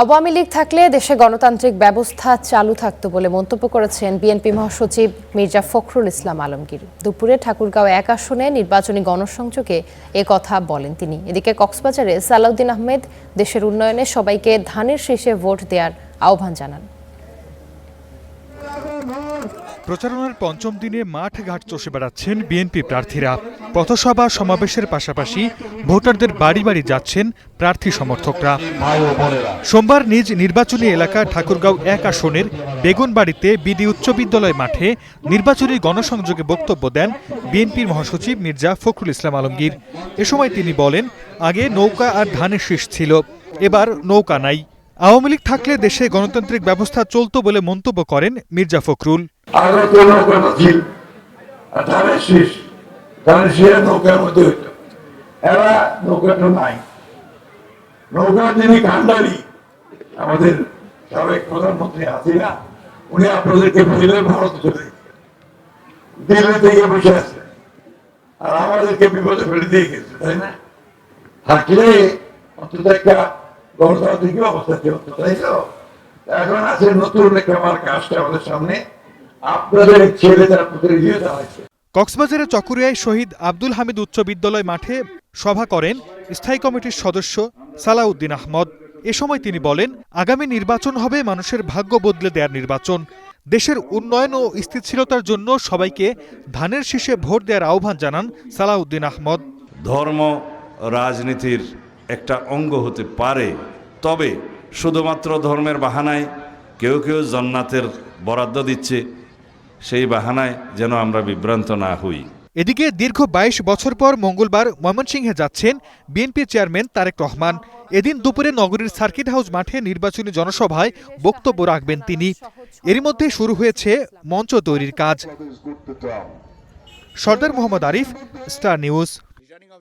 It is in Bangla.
আওয়ামী লীগ থাকলে দেশে গণতান্ত্রিক ব্যবস্থা চালু থাকতো বলে মন্তব্য করেছেন বিএনপি মহাসচিব মির্জা ফখরুল ইসলাম আলমগীর। দুপুরে ঠাকুরগাঁও ১ আসনে নির্বাচনী গণসংযোগে কথা বলেন তিনি। এদিকে কক্সবাজারে সালাউদ্দিন আহমেদ দেশের উন্নয়নে সবাইকে ধানের শীষে ভোট দেওয়ার আহ্বান জানান। প্রচারণার পঞ্চম দিনে মাঠ ঘাট চষে বেড়াচ্ছেন বিএনপি প্রার্থীরা। পথসভা সমাবেশের পাশাপাশি ভোটারদের বাড়ি বাড়ি যাচ্ছেন প্রার্থী সমর্থকরা। সোমবার নিজ নির্বাচনী এলাকা ঠাকুরগাঁও ১ আসনের বেগুনবাড়িতে বিডি উচ্চ বিদ্যালয় মাঠে নির্বাচনী গণসংযোগে বক্তব্য দেন বিএনপির মহাসচিব মির্জা ফখরুল ইসলাম আলমগীর। এ সময় তিনি বলেন, আগে নৌকা আর ধানের শীষ ছিল, এবার নৌকা নাই। আওয়ামী লীগ থাকলে দেশে গণতান্ত্রিক ব্যবস্থা চলতো বলে মন্তব্য করেন মির্জা ফখরুল। নৌকার মধ্যে হইতো, এরা নৌকাটা নাই। নৌকার যিনি কান্ডারি আমাদের সাবেক প্রধানমন্ত্রী হাসিনা, উনি আপনাদেরকে ফেলে ভারত চলে দিল্লি থেকে বসে আছে, আর আমাদেরকে বিপদে ফেলে দিয়ে গেছে, তাই না? থাকলে অন্তত একটা গণতান্ত্রিক অবস্থা চলতো, তাই তো? এখন আছে নতুন একটা আমার কাজটা আমাদের সামনে, আপনাদের ছেলে তারা প্রতিনিধিত্ব হয়েছে। কক্সবাজারের চকরিয়ায় শহীদ আব্দুল হামিদ উচ্চ বিদ্যালয় মাঠে সভা করেন স্থায়ী কমিটির সদস্য সালাউদ্দিন আহমদ। এ সময় তিনি বলেন, আগামী নির্বাচন হবে মানুষের ভাগ্য বদলে দেওয়ার নির্বাচন। দেশের উন্নয়ন ও স্থিতিশীলতার জন্য সবাইকে ধানের শীষে ভোট দেওয়ার আহ্বান জানান সালাউদ্দিন আহমদ। ধর্ম রাজনীতির একটা অঙ্গ হতে পারে, তবে শুধুমাত্র ধর্মের বাহানায় কেউ কেউ জান্নাতের বরাদ্দ দিচ্ছে, সেই বাহানায় যেন আমরা বিভ্রান্ত না হই। এদিকে দীর্ঘ ২২ বছর পর মঙ্গলবার ময়মনসিংহে যাচ্ছেন বিএনপি চেয়ারম্যান তারেক রহমান। এদিন দুপুরে নগরীর সার্কিট হাউস মাঠে নির্বাচনী জনসভায় বক্তব্য রাখবেন তিনি। এরই মধ্যে শুরু হয়েছে মঞ্চ তৈরির কাজ। Sardar Mohammad Arif, star news.